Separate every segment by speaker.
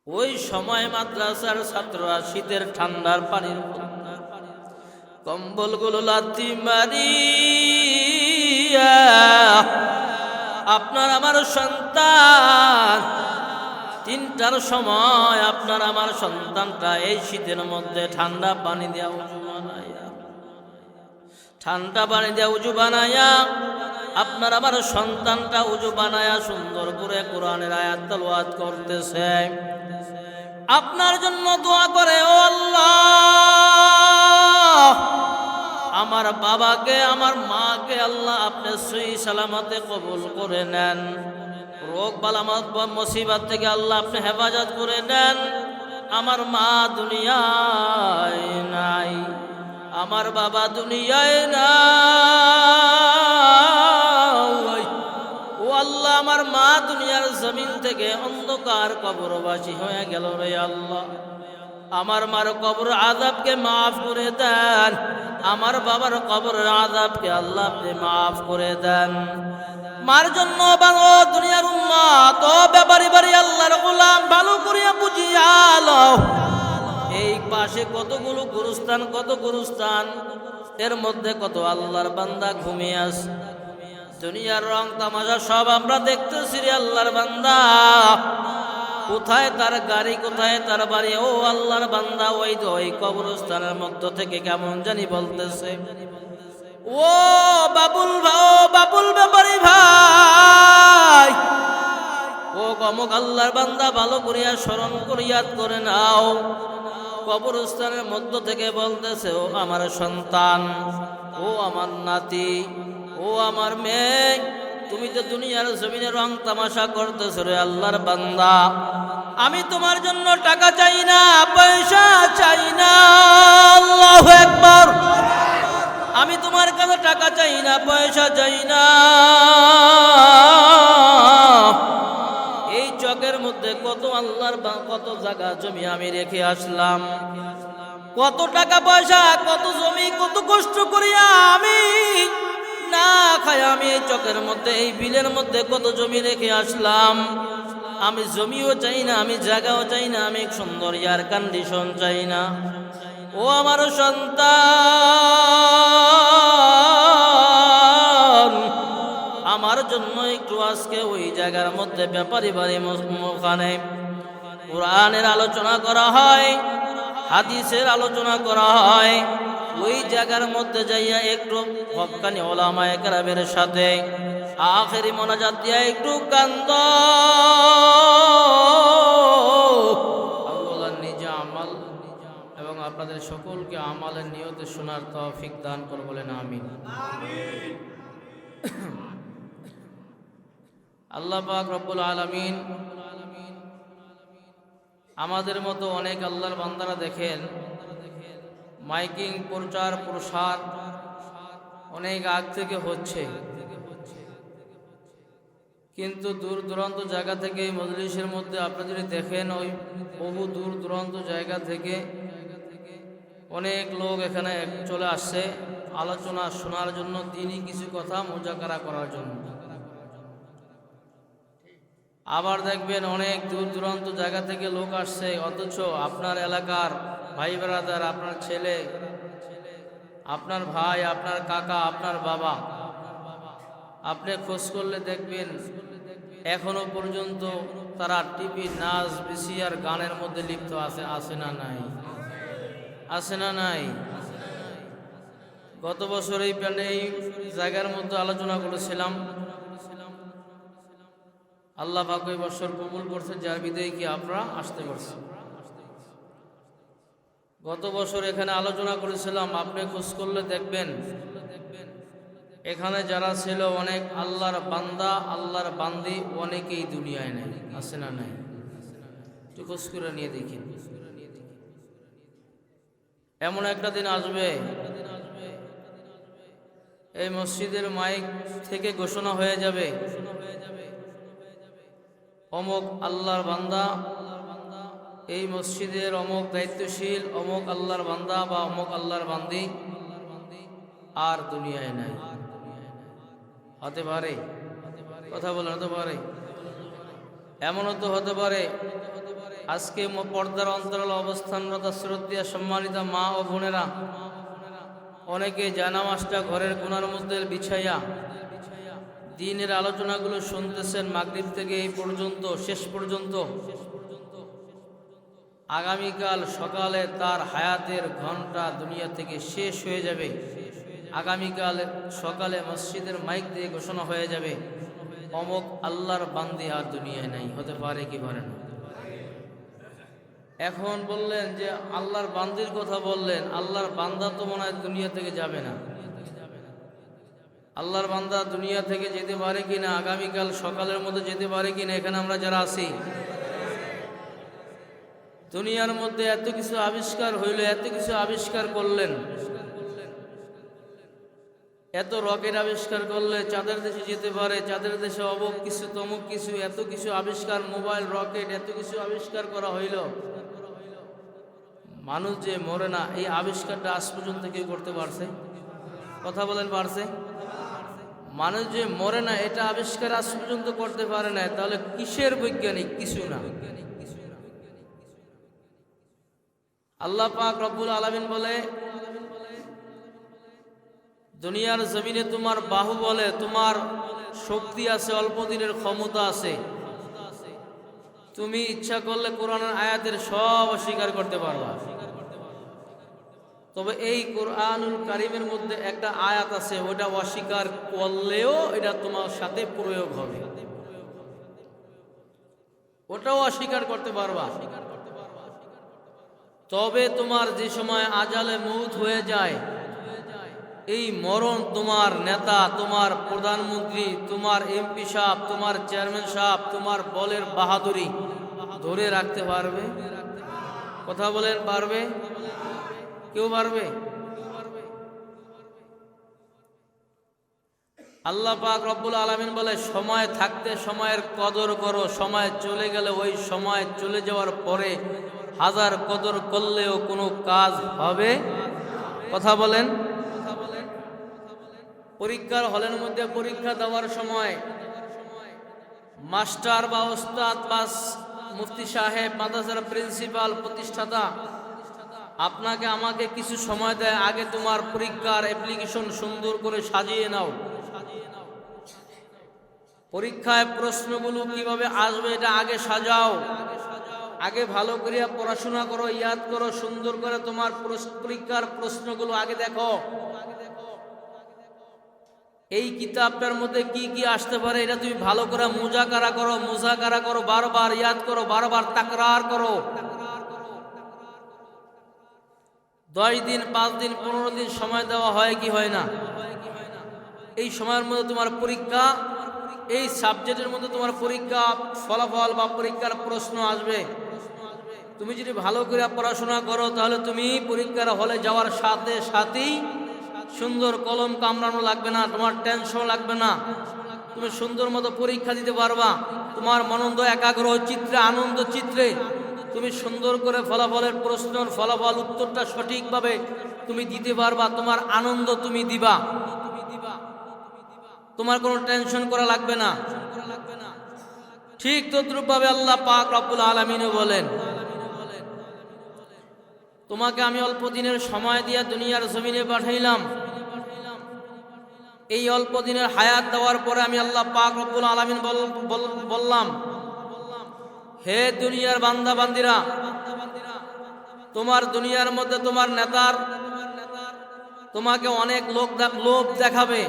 Speaker 1: ওই সময় মাদ্রাসার ছাত্ররা শীতের ঠান্ডার পানির কম্বলগুলো লাথি মারিয়া আপনার আমার সন্তান 3টার সময় আপনার আমার সন্তানটা এই শীতের মধ্যে ঠান্ডা পানি দিয়া উজু বানায়া উজু বানায়া আপনার আমার সন্তানটা উজু বানায়া সুন্দর করে কোরআনের আয়াত তেলাওয়াত করতেছে। আপনার জন্য দোয়া করে, ও আল্লাহ আমার বাবাকে আমার মাকে আল্লাহ আপনি সহি সালামতে কবুল করে নেন, রোগ বালামত বা মুসিবত থেকে আল্লাহ আপনি হেফাজত করে নেন। আমার মা দুনিয়ায় নাই, আমার বাবা দুনিয়ায় নাই, ও আল্লাহ আমার মা দুনিয়ার জমিন থেকে অন্ধকার কবরবাসী হয়ে গেল রে আল্লাহ। আমার মার কবর আযাবকে মাফ করে দেন, আমার বাবার কবর আযাবকে আল্লাহ আপনি মাফ করে দেন। মার জন্য বানো দুনিয়ার উম্মত ও ব্যাপারী বাড়ি আল্লাহর গোলাম ভালো করিয়া বুঝিয়া লও, এই পাশে কতগুলো গুরুস্থান, এর মধ্যে কত আল্লাহর বান্দা ঘুমিয়ে আছে। দুনিয়ার রং তামাশা সব আমরা দেখতেছি রে আল্লাহর বান্দা, কোথায় তার গাড়ি কোথায় তার বাড়ি। ও আল্লাহর বান্দা ওই কবরস্থানের মধ্য থেকে কেমন জানি বলতেছে, ও বাবুল ব্যাপারী ভাই, ও অমুক আল্লাহর বান্দা ভালো করিয়া স্মরণ করিয়াত করে নাও। কবরস্থানের মধ্য থেকে বলতেছে, ও আমার সন্তান, ও আমার নাতি, ও আমার মেয়ে, তুমি তো দুনিয়ার জমিনে রং তামাশা করতেছ রে আল্লাহর বান্দা। আমি তোমার জন্য টাকা চাই না, পয়সা চাই না, আল্লাহু আকবার। আমি তোমার কাছে টাকা চাই না, পয়সা চাই না। এই চকের মধ্যে কত আল্লাহর কত জায়গা জমি আমি রেখে আসলাম, কত টাকা পয়সা, কত জমি, কত কষ্ট করিয়া আমি না খাই আমি এই চকের মধ্যে এই বিলের মধ্যে কত জমি রেখে আসলাম। আমি জমিও চাই না, আমি জায়গাও চাই না, আমি সুন্দর এয়ার কন্ডিশন চাই না। ও আমার সন্তান, আমার জন্য একটু আজকে ওই জায়গার মধ্যে ব্যাপারী বাড়ি ওখানে কোরআনের আলোচনা করা হয়, হাদিসের আলোচনা করা হয়, ওই জায়গার মধ্যে যাইয়া একটু হক্কানি ওলামায়ে কেরামের সাথে আখেরি মোনাজাত দিয়া একটু কান্দ। আল্লাহ নিজে আমাল এবং আপনাদের সকলকে আমালের নিয়তে শোনার তৌফিক দান করে বলেন আমিন। আল্লাহ পাক রব্বুল আলামিন আমাদের মতো অনেক আল্লাহর বান্দারা দেখেন মাইকিং প্রচার প্রসার অনেক আগ থেকে হচ্ছে, কিন্তু দূর দূরান্ত জায়গা থেকে এই মজলিসের মধ্যে আপনারা যদি দেখেন ওই বহু দূর দূরান্ত জায়গা থেকে অনেক লোক এখানে চলে আসছে আলোচনা শোনার জন্য, দিনই কিছু কথা মুজাকারা করার জন্য। আবার দেখবেন অনেক দূর দূরান্ত জায়গা থেকে লোক আসছে, অথচ আপনার এলাকার ভাই ব্রাদার, আপনার ছেলে, আপনার ভাই, আপনার কাকা, আপনার বাবা, আপনি খোঁজ করলে দেখবেন এখনো পর্যন্ত তারা টিভি, নাচ, ভিসিআর, গানের মধ্যে লিপ্ত আছে না নাই? আছে না নাই? গত বছর এই জায়গার মধ্যে আলোচনা করেছিলাম, আল্লাহ পাক এই বছর কবুল করছে, যার বিদায় কি আপনারা আসতে পারছেন। গত বছর এখানে আলোচনা করেছিলাম, আপনি খোঁজ করলে দেখবেন এখানে যারা ছিল অনেক আল্লাহর বান্দা, আল্লাহর বান্দি অনেকেই দুনিয়ায় নেই। আছে না নাই? একটু খোঁজ করে নিয়ে দেখেন। এমন একটা দিন আসবে এই মসজিদের মাইক থেকে ঘোষণা হয়ে যাবে, অমুক আল্লাহর বান্দা, এই মসজিদের অমুক দায়িত্বশীল, অমুক আল্লাহর বান্দা বা অমুক আল্লাহর বান্দি আর দুনিয়ায় নাই। হতে পারে? কথা বলে হতে পারে? এমনও তো হতে পারে আজকে পর্দার অন্তরাল অবস্থানরত শ্রদ্ধা সম্মানিত মা ও বোনেরা, অনেকে জানামাজটা ঘরের কোণার মধ্যে বিছাইয়া দিনের আলোচনাগুলো শুনতেছেন মাগরিব থেকে এই পর্যন্ত, শেষ পর্যন্ত। আগামীকাল সকালে তার হায়াতের ঘন্টা দুনিয়া থেকে শেষ হয়ে যাবে। আগামীকাল সকালে মসজিদের মাইক দিয়ে ঘোষণা হয়ে যাবে, অমুক আল্লাহর বান্দি আর দুনিয়ায় নাই। হতে পারে কি পারে না? এখন বললেন যে আল্লাহর বান্দির কথা বললেন, আল্লাহর বান্দা তো মনে হয় দুনিয়া থেকে যাবে না। আল্লাহর বান্দা দুনিয়া থেকে যেতে পারে কিনা, আগামীকাল সকালের মধ্যে যেতে পারে কিনা, এখানে আমরা যারা আছি, দুনিয়ার মধ্যে এত কিছু আবিষ্কার হইল, এত কিছু আবিষ্কার করলেন, এত রকেট আবিষ্কার করলে চাঁদের দেশে যেতে পারে, চাঁদের দেশে অমুক কিছু তমুক কিছু, এত কিছু আবিষ্কার, মোবাইল, রকেট, এত কিছু আবিষ্কার করা হইল। মানুষ যে মরে না, এই আবিষ্কারটা আজ পর্যন্ত কেউ করতে পারছে? কথা বলেন, পারছে? মানুষ যে মরে না, এটা আবিষ্কার আজ পর্যন্ত করতে পারে না। তাহলে কিসের বৈজ্ঞানিক? কিছু না। আল্লাহ পাক রব্বুল আলামিন বলে, দুনিয়ার জমিনে তোমার বাহুবলে, তোমার শক্তি আছে, অল্প দিনের ক্ষমতা আছে, তুমি ইচ্ছা করলে কোরআনের আয়াতের সব অস্বীকার করতে পারবা। তবে এই কোরআনুল কারীমের মধ্যে একটা আয়াত আছে, ওটা অস্বীকার করলেও এটা তোমার সাথে প্রয়োগ হবে, ওটাও অস্বীকার করতে পারবা। তবে তোমার যে সময় আজালে মউত হয়ে যায়, এই মরণ তোমার নেতা, তোমার প্রধানমন্ত্রী, তোমার এমপি সাহেব, তোমার চেয়ারম্যান সাহেব, তোমার বলের বাহাদুরি ধরে রাখতে পারবে? কথা বলেন, পারবে? কেউ পারবে? আল্লাহ পাক রব্বুল আলামিন বলে, সময় থাকতে সময়ের কদর করো, সময় চলে গেলে ওই সময় চলে যাওয়ার পরে হাজার কদর করলেও কোনো কাজ হবে। কথা বলেন। পরীক্ষার হলের মধ্যে পরীক্ষা দেওয়ার সময় মাস্টার বা ওস্তাদ বা মুফতি সাহেব, মাদ্রাসার প্রিন্সিপাল, প্রতিষ্ঠাতা আপনাকে আমাকে কিছু সময় দেয়, আগে তোমার পরীক্ষার অ্যাপ্লিকেশন সুন্দর করে সাজিয়ে নাও, পরীক্ষায় প্রশ্নগুলো কিভাবে আসবে এটা আগে সাজাও, আগে ভালো করে পড়াশোনা করো, ইয়াদ করো, সুন্দর করে তোমার পরীক্ষার প্রশ্নগুলো আগে দেখো, এই কিতাবটার মধ্যে কি কি আসতে পারে এটা তুমি ভালো করে মুজাকারা করো, বারবার ইয়াদ করো, বারবার তাকরার করো। 10 দিন, 5 দিন, 15 দিন সময় দেওয়া হয় কি হয় না? এই সময়ের মধ্যে তোমার পরীক্ষা, এই সাবজেক্টের মধ্যে তোমার পরীক্ষা ফলাফল বা পরীক্ষার প্রশ্ন আসবে। তুমি যদি ভালো করে পড়াশোনা করো, তাহলে তুমি পরীক্ষার হলে যাওয়ার সাথে সাথেই সুন্দর কলম কামড়ানো লাগবে না, তোমার টেনশন লাগবে না, তুমি সুন্দর মতো পরীক্ষা দিতে পারবা। তোমার মনন্দ একাগ্র চিত্রে, আনন্দ চিত্রে তুমি সুন্দর করে ফলাফলের প্রশ্নের ফলাফল উত্তরটা সঠিকভাবে তুমি দিতে পারবা। তোমার আনন্দ তুমি দিবা, তোমার কোনো টেনশন করা লাগবে না। ঠিক তদ্রূপভাবে আল্লাহ পাক রব্বুল আলামিনও বলেন, তোমাকে আমি অল্প দিনের সময় দিয়া দুনিয়ার জমিনে পাঠাইলাম, এই অল্প দিনের হায়াত দেওয়ার পরে আমি আল্লাহ পাক রব্বুল আলামিন বললাম, হে দুনিয়ার বান্দা বান্দিরা, তোমার দুনিয়ার মধ্যে তোমার নেতার তোমাকে অনেক লোভ দেখাবে,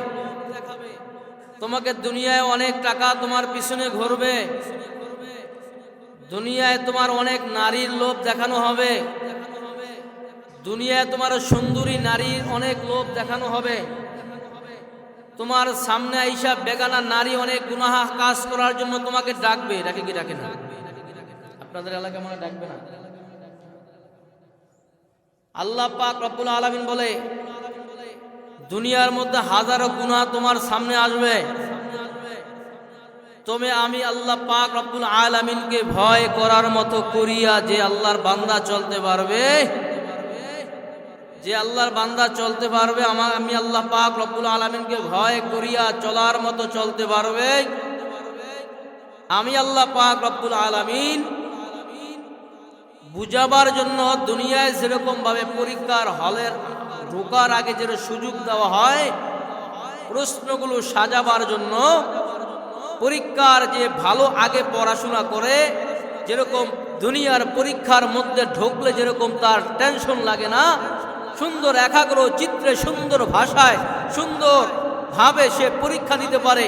Speaker 1: তোমাকে দুনিয়ায় অনেক টাকা তোমার পিছনে ঘুরবে, দুনিয়ায় তোমার অনেক নারীর লোভ দেখানো হবে, দুনিয়ায় তোমার সুন্দরী নারীর অনেক লোভ দেখানো হবে, তোমার সামনে আইসা বেগানা নারী অনেক গুনাহ কাজ করার জন্য তোমাকে ডাকবে। ডাকে কি ডাকে না? আপনাদের এলাকা মনে ডাকবে না? আল্লাহ পাক রব্বুল আলামিন বলে, দুনিয়ার মধ্যে হাজারো গুনাহ তোমার সামনে আসবে, তবে আমি আল্লাহ পাক রব্বুল আলামিনকে ভয় করার মতো করিয়া যে আল্লাহর বান্দা চলতে পারবে, যে আল্লাহর বান্দা চলতে পারবে, আমি আল্লাহ পাক রব্বুল আলামিনকে ভয় করিয়া চলার মতো চলতে পারবে, আমি আল্লাহ পাক রব্বুল আলামিন বুঝাবার জন্য দুনিয়ায় যেরকম ভাবে পরীক্ষার হলের ঢোকার আগে যে সুযোগ দেওয়া হয় প্রশ্নগুলো সাজাবার জন্য, পরীক্ষার যে ভালো আগে পড়াশোনা করে যেরকম দুনিয়ার পরীক্ষার মধ্যে ঢুকলে যেরকম তার টেনশন লাগে না, সুন্দর একাগ্র চিত্রে সুন্দর ভাষায় সুন্দর ভাবে সে পরীক্ষা দিতে পারে,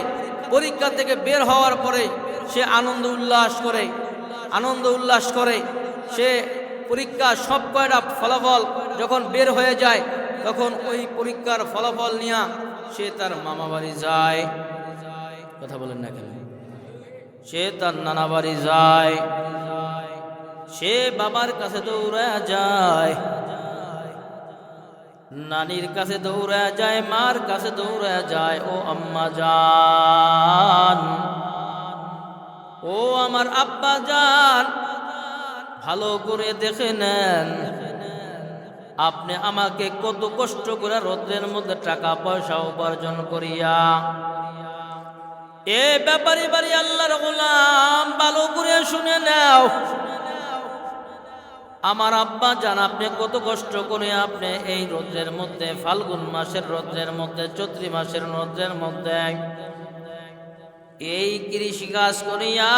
Speaker 1: পরীক্ষা থেকে বের হওয়ার পরে সে আনন্দ উল্লাস করে সে পরীক্ষা সব কয়টা ফলাফল যখন বের হয়ে যায় তখন ওই পরীক্ষার ফলাফল নিয়ে সে তার মামা বাড়ি যায়। কথা বলেন না কেন? সে তার নানা বাড়ি যায়, সে বাবার কাছে দৌড়া যায়, নানির কাছে দৌড়া যায়, মার কাছে দৌড়া যায়। ও আম্মা জান, ও আমার আব্বা জান, ভালো করে দেখে নেন আপনি আমাকে কত কষ্ট করে রোদ্রের মধ্যে টাকা পয়সা উপার্জন করিয়া এ ব্যাপারী বাড়ি আল্লাহর গোলাম, ভালো করে শুনে নাও। আমার আব্বা জান আপনি কত কষ্ট করে আপনি এই রোদ্রের মধ্যে, ফাল্গুন মাসের রোদ্রের মধ্যে, চৈত্রী মাসের রোদ্রের মধ্যে এই কৃষি কাজ করিয়া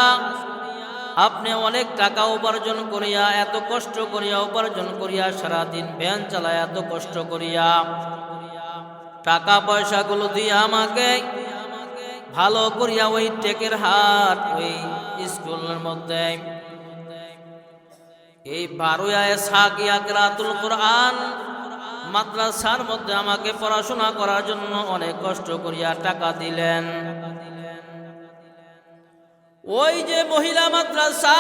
Speaker 1: আপনি অনেক টাকা উপার্জন করিয়া, এত কষ্ট করিয়া উপার্জন করিয়া, সারাদিন ভ্যান চালায় এত কষ্ট করিয়া টাকা পয়সাগুলো দিয়ে আমাকে ভালো করিয়া ওই টেকের হাট ওই স্কুলের মধ্যে এই বারোয়ায় সাকিয়া কিরাতুল কোরআন মাদ্রাসার মধ্যে আমাকে পড়াশোনা করার জন্য অনেক কষ্ট করিয়া টাকা দিলেন। ওই যে মহিলা মাদ্রাসা,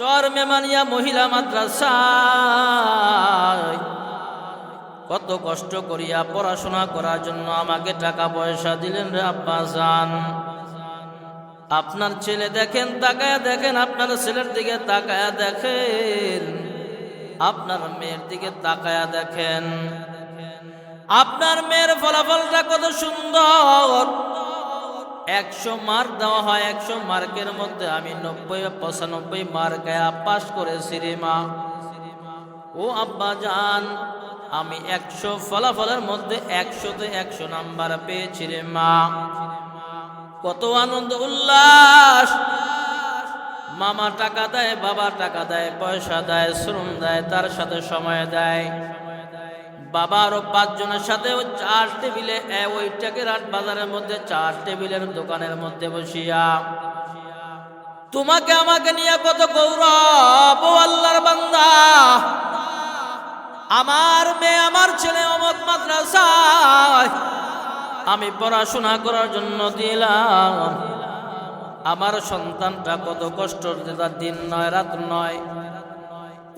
Speaker 1: চর মেমানিয়া মহিলা মাদ্রাসা, কত কষ্ট করিয়া পড়াশোনা করার জন্য আমাকে টাকা পয়সা দিলেন রে আব্বা জান। আপনার ছেলে দেখেন, তাকায়া দেখেন, আপনার ছেলের দিকে তাকায়া দেখেন, আপনার মেয়ের দিকে তাকায়া দেখেন, আপনার মেয়ের ফলাফলটা কত সুন্দর। 100 মার্ক দেওয়া হয়, 100 মার্কের মধ্যে আমি 90-95 মার্ক পাস করেছি রে মা। ও আব্বা জান, আমি 100 ফলাফলের মধ্যে 100-তে 100 নাম্বার পেয়েছি রে মা। কত আনন্দ উল্লাস। মামা টাকা দেয়, বাবা টাকা দেয়, পয়সা দেয়, শ্রম দেয়, তার সাথে সময় দেয়। বাবা আরো 5 জনের সাথে 4 টেবিলে ওই টেকেরহাট বাজারের মধ্যে 4 টেবিলের দোকানের মধ্যে বসিয়া তোমাকে আমাকে নিয়ে কত গৌরব। ও আল্লাহর বান্দা, আমার মেয়ে আমার ছেলে অমুক মাদ্রাসায় আমি পড়াশোনা করার জন্য দিলাম। আমার সন্তানটা কত কষ্ট, দিন নয় রাত নয়,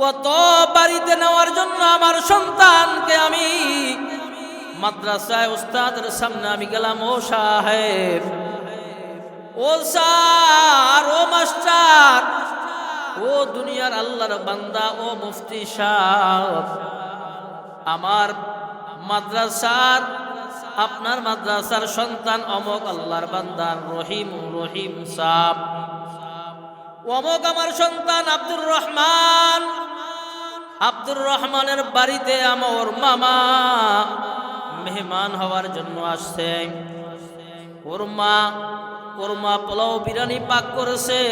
Speaker 1: কত বাড়িতে নেওয়ার জন্য আমার সন্তানকে আমি মাদ্রাসায় উস্তাদের সামনে আমি গেলাম। ও সাহেব, ও স্যার, ও মাস্টার, ও দুনিয়ার আল্লাহর বান্দা, ও মুফতি সাহেব, আমার মাদ্রাসার, আপনার মাদ্রাসার সন্তান অমুক আল্লাহর বান্দা রহিম সাহেব, অমুক আমার সন্তান আব্দুর রহমানের বাড়িতে আমার মামা মেহমান হওয়ার জন্য আসছে। ওর মা পোলাও বিরিয়ানি পাক করেছে,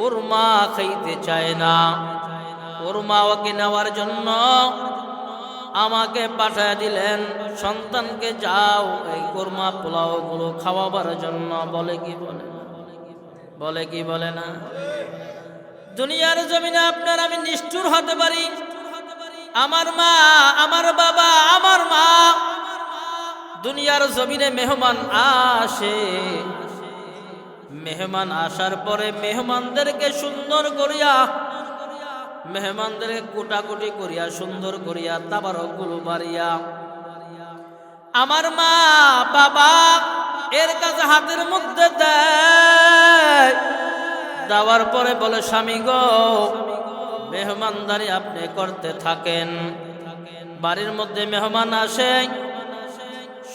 Speaker 1: ওর মা খাইতে চায় না। ওর মা ওকে নেওয়ার জন্য আমাকে পাঠিয়ে দিলেন, সন্তানকে যাও এই কোরমা পোলাও গুলো খাওয়াবার জন্য। বলে কি বলে না? বলে কি বলে না? দুনিয়ার জমিনে আপনার আমি নিষ্ঠুর হতে পারি, আমার মা, আমার বাবা, আমার মা দুনিয়ার জমিনে মেহমান আসে, মেহমান আসার পরে মেহমানদেরকে সুন্দর করিয়া, মেহমানদেরকে কোটাকুটি করিয়া সুন্দর করিয়া তাবারকগুলো বাড়িয়া আমার মা বাবা এর কাছে হাতের মধ্যে দেয়। দেওয়ার পরে বলে, স্বামী গো, মেহমানদারি আপনি করতে থাকেন। বাড়ির মধ্যে মেহমান আসে,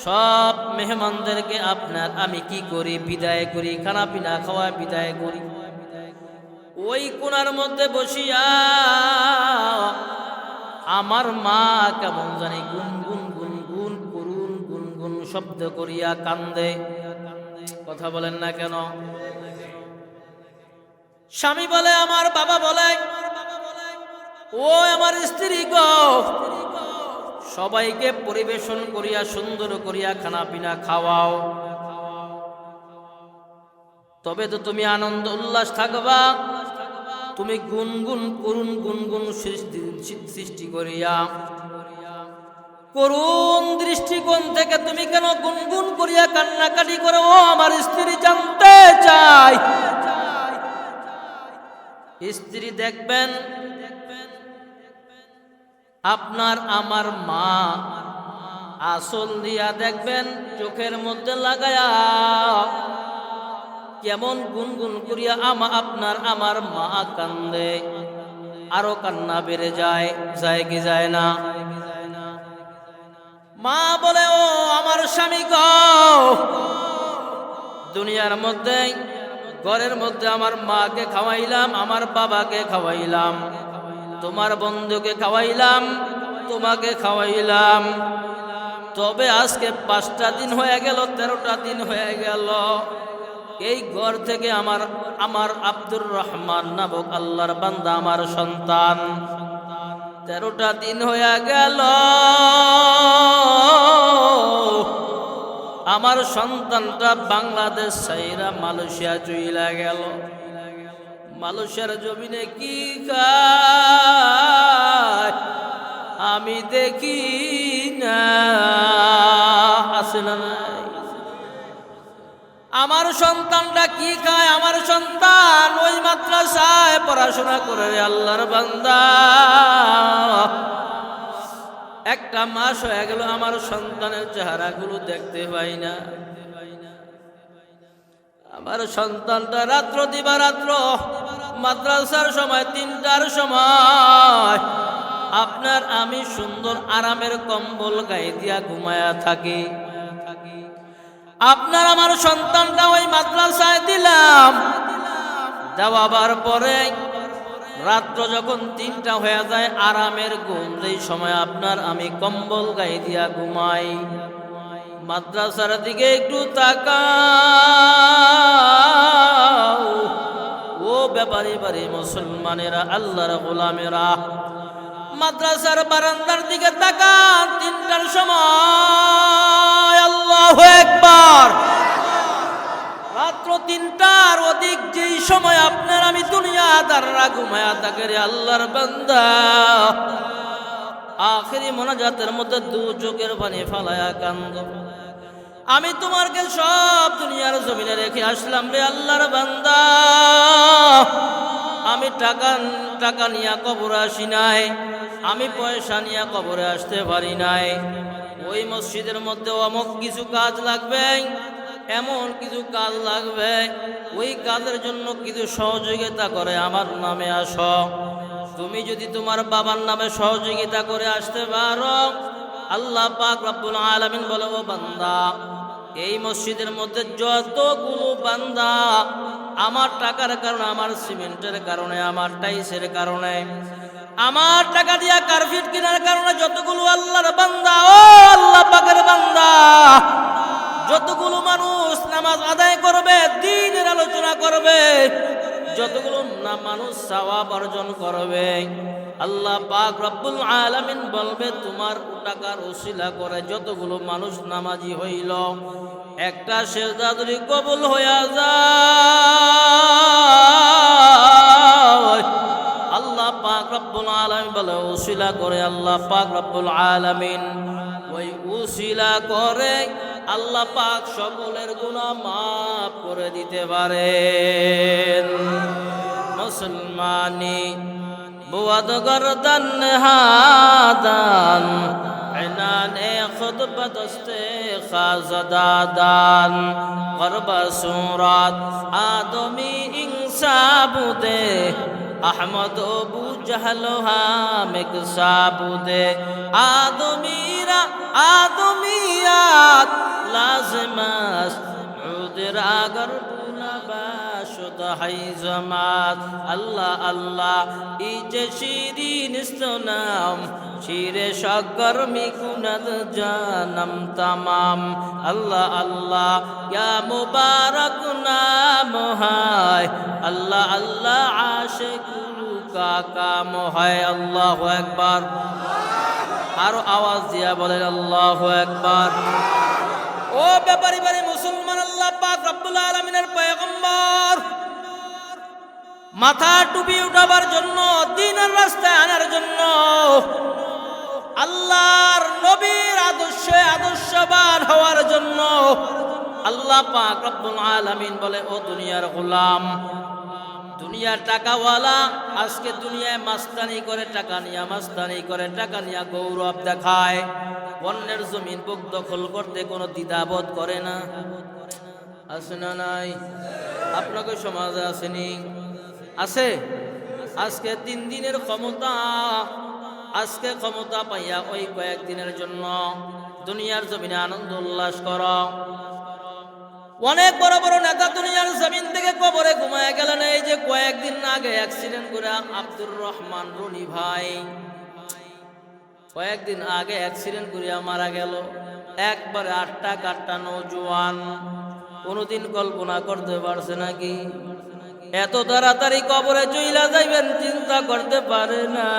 Speaker 1: সব মেহমানদেরকে আপনার আমি কি করি? বিদায় করি, খানা পিনা খাওয়া বিদায় করি। ওই কোণার মধ্যে বসিয়া আমার মা কেমন জানি গুনগুন গুনগুন করুন গুনগুন শব্দ করিয়া কান্দে। কথা বলেন না কেন? স্বামী বলে, আমার বাবা বলে, ও আমার স্ত্রী গো, সবাইকে পরিবেশন করিয়া সুন্দর করিয়া খানা পিনা খাওয়াও, তবে তো তুমি আনন্দ উল্লাস থাকবা। তুমি গুনগুন করুন গুনগুন সৃষ্টি করিয়া করুণ দৃষ্টিকোণ থেকে তুমি কেন গুনগুন করিয়া কান্নাকাটি করো? ও আমার স্ত্রী জানতে চাই। স্ত্রী দেখবেন আপনার আমার মা আসল দিয়া দেখবেন চোখের মধ্যে লাগায়া কেমন গুনগুন করিয়া আপনার আমার মা কান্দে, আরো কান্না বেড়ে যায়, যায় কি যায় না? মা বলে, ও আমার স্বামী গো, দুনিয়ার মধ্যে ঘরের মধ্যে আমার মাকে খাওয়াইলাম, আমার বাবাকে খাওয়াইলাম, তোমার বন্ধুকে খাওয়াইলাম, তোমাকে খাওয়াইলাম, তবে আজকে 5টা দিন হয়ে গেল, 13টা দিন হয়ে গেল, এই ঘর থেকে আমার আব্দুর রহমান নামক আল্লাহর বান্দা আমার সন্তান 13টা দিন হয়ে গেল, আমার সন্তানটা বাংলাদেশ ছাইরা মালয়েশিয়া চইলা গেল। মালয়েশিয়ার জমিনে কি খায় আমি দেখি না, আছে না নাই? আমার সন্তানটা কি খায়? আমার সন্তান ওই মাদ্রাসায় পড়াশোনা করে আল্লাহর বান্দা, 1টা মাস হয়ে গেল আমার সন্তানের চেহারাগুলো দেখতে পাই না। আমার সন্তানটা রাত্র দিবারাত্র মাদ্রাসার সময় 3টার সময় আপনার আমি সুন্দর আরামের কম্বল গায়ে দিয়া ঘুমায়া থাকি। আপনার আমার সন্তানটা ওই মাদ্রাসায় দিলাম, দেওয়াবার পরে রাত্র যখন 3টা হয়ে যায় আরামের ঘুম, যেই সময় আপনার আমি কম্বল গায়ে দিয়া ঘুমাই, মাদ্রাসার দিকে একটু তাকাও, ও ব্যাপারী বাড়ি মুসলমানেরা, আল্লাহর গোলামেরা, মাদ্রাসার বারান্দার দিকে তাকান 3টার সময়, আল্লাহু আকবার, রাত্র 3টার অধিক যেই সময় আপনার আমি দুনিয়াদাররা ঘুমায়া থাকে রে আল্লাহর বান্দা, আখেরি মোনাজাতের মধ্যে 2 চোখের পানি ফালায়া কান্দ। আমি তোমাকে সব দুনিয়ার জমিনে রেখে আসলাম রে আল্লাহর বান্দা, আমি টাকা নিয়ে কবরে আসি নাই, আমি পয়সা নিয়ে কবরে আসতে পারি নাই। ওই মসজিদের মধ্যে অমুক কিছু কাজ লাগবে, এমন কিছু কাজ লাগবে, ওই কাজের জন্য কিছু সহযোগিতা করে আমার নামে আসো। তুমি যদি তোমার বাবার নামে সহযোগিতা করে আসতে পারো, আল্লাহ পাক রব্বুল আলামিন বলে, ও বান্দা, এই মসজিদের মধ্যে যতগুলো বান্দা আমার টাকার কারণে, আমার সিমেন্টের কারণে, আমার টাইসের কারণে, আমার টাকা দিয়া কার্পেট কেনার কারণে যতগুলো আল্লাহর বান্দা, ও আল্লাহ পাকের বান্দা, যতগুলো মানুষ নামাজ আদায় করবে, দ্বীনের আলোচনা করবে, যতগুলো মানুষ সওয়াব অর্জন করবে, আল্লাহ পাক রব্বুল আলামিন বলবে তোমার টাকার ওসিলা করে যতগুলো মানুষ নামাজি হইল, একটা সেজদা যদি কবুল হইয়া যায়, আল্লাহ পাক রব্বুল আলামিন বলে ওসিলা করে আল্লাহ পাক রব্বুল আলামিন ওই ওসিলা করে আল্লাহ পাক সকলের গুনাহ মাফ করে দিতে পারেন। মুসলমানি বুয়াদ গরদান হাদান, ইনানে খুতবা দস্তে খাজদাদান, গরবা সুরাত আদমি ইনসাবুদে, আহমদ বু জাহলো হামেক সাবুদে, আদমিরা আদমিয়াত লাজমাস উদরা গরবুনা বাশ হাই জামাত আল্লাহ আল্লাহ এই যে শিরিন ইস্তনাম শিরে সাগর মিকুনাদ জানাম তামাম আল্লাহ আল্লাহ ইয়া মুবারক নাম হয় আল্লাহ আল্লাহ আশিকুল কাকাম হয় আল্লাহু আকবার আরো আওয়াজ দিয়া বলেন আল্লাহু আকবার ও ব্যাপারী বাড়ি মুসলমান আল্লাহ পাক রব্বুল আলামিনের পয়গম্বর মাথা টুপি উঠাবার জন্য দ্বীনের রাস্তায় আনার জন্য আল্লাহর নবীর আদর্শে আদর্শবান হওয়ার জন্য আল্লাহ পাক রব্বুল আলামিন বলে ও দুনিয়ার গোলাম দুনিয়ার টাকাওয়ালা আজকে দুনিয়ায় মাস্তানি করে টাকা নিয়া মাস্তানি করে টাকা নিয়া গৌরব দেখায় অন্যের জমিন বুক দখল করতে কোনো দ্বিধাবোধ করে না আছে না নাই আপনাকে সমাজে আসেনি আছে আজকে 3 দিনের ক্ষমতা আজকে ক্ষমতা পাইয়া ওই কয়েকদিনের জন্য দুনিয়ার জমিনে আনন্দ উল্লাস করো অনেক বড় বড় নেতা দুনিয়ার জমিন থেকে কবরে ঘুমায় গেলেন এই যে কয়েকদিন আগে অ্যাক্সিডেন্ট করে আব্দুর রহমান রনি ভাই কয়েকদিন আগে অ্যাক্সিডেন্ট করিয়া মারা গেল একবারে 8টা কাট্টা নৌজওয়ান কোনোদিন কল্পনা করতে পারছে নাকি এত তাড়াতাড়ি কবরে চইলা যাইবেন চিন্তা করতে পারে না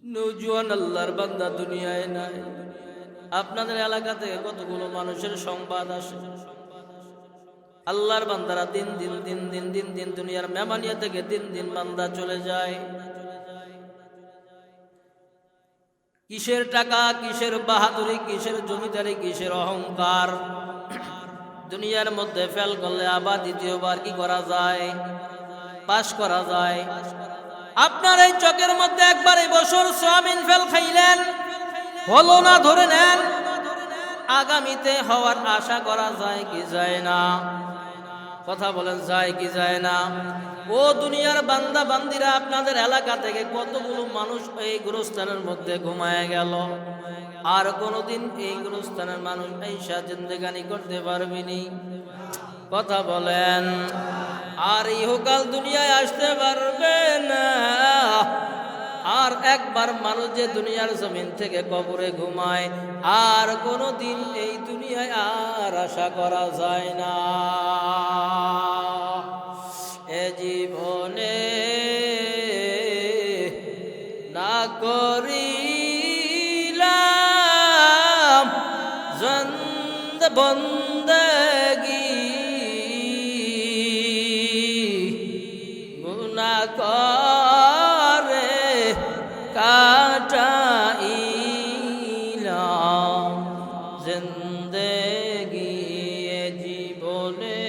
Speaker 1: নৌজওয়ান আল্লাহর বান্দা দুনিয়ায় নাই আপনাদের এলাকা থেকে কতগুলো মানুষের সংবাদ আসে আল্লাহর বান্দারা দিন দিন দুনিয়ার মেহমানিয়া থেকে দিন বান্দা চলে যায় কিসের টাকা কিসের বাহাদুরি কিসের জমিদারি কিসের অহংকার দুনিয়ার মধ্যে ফেল করলে আবার দ্বিতীয়বার কি করা যায় পাশ করা যায় আপনার এই চকের মধ্যে একবার এই বছর সোয়াবিন ফেল খাইলেন হলো না ধরে নেন আগামীতে হওয়ার আশা করা যায় কি যায় না কথা বলেন যায় কি যায় না ও দুনিয়ার বান্দা বান্দিরা আপনাদের এলাকা থেকে কতগুলো মানুষ এই গুরুস্থানের মধ্যে ঘুমায় গেল আর কোনোদিন এই গুরুস্থানের মানুষ এইসা জিন্দেগানি করতে পারবেনি কথা বলেন আর ইহকাল দুনিয়ায় আসতে পারবে না আর একবার মানুষ যে দুনিয়ার জমিন থেকে কবরে ঘুমায় আর কোনোদিন এই দুনিয়ায় আর আশা করা যায় না এ জীবনে না করিলাম বন্দগি গুনাহ করে কাটাইলাম জিন্দেগি এ জীবনে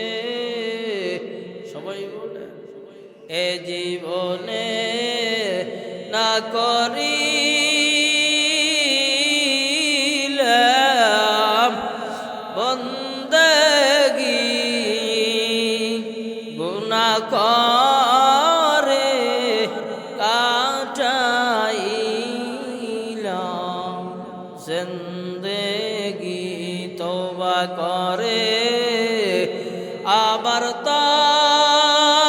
Speaker 1: সবাই বলে এ জীবনে না করিলাম বন্দগি গুনাহ করে কাটাইলাম জিন্দেগি তওবা করে আবার তওবা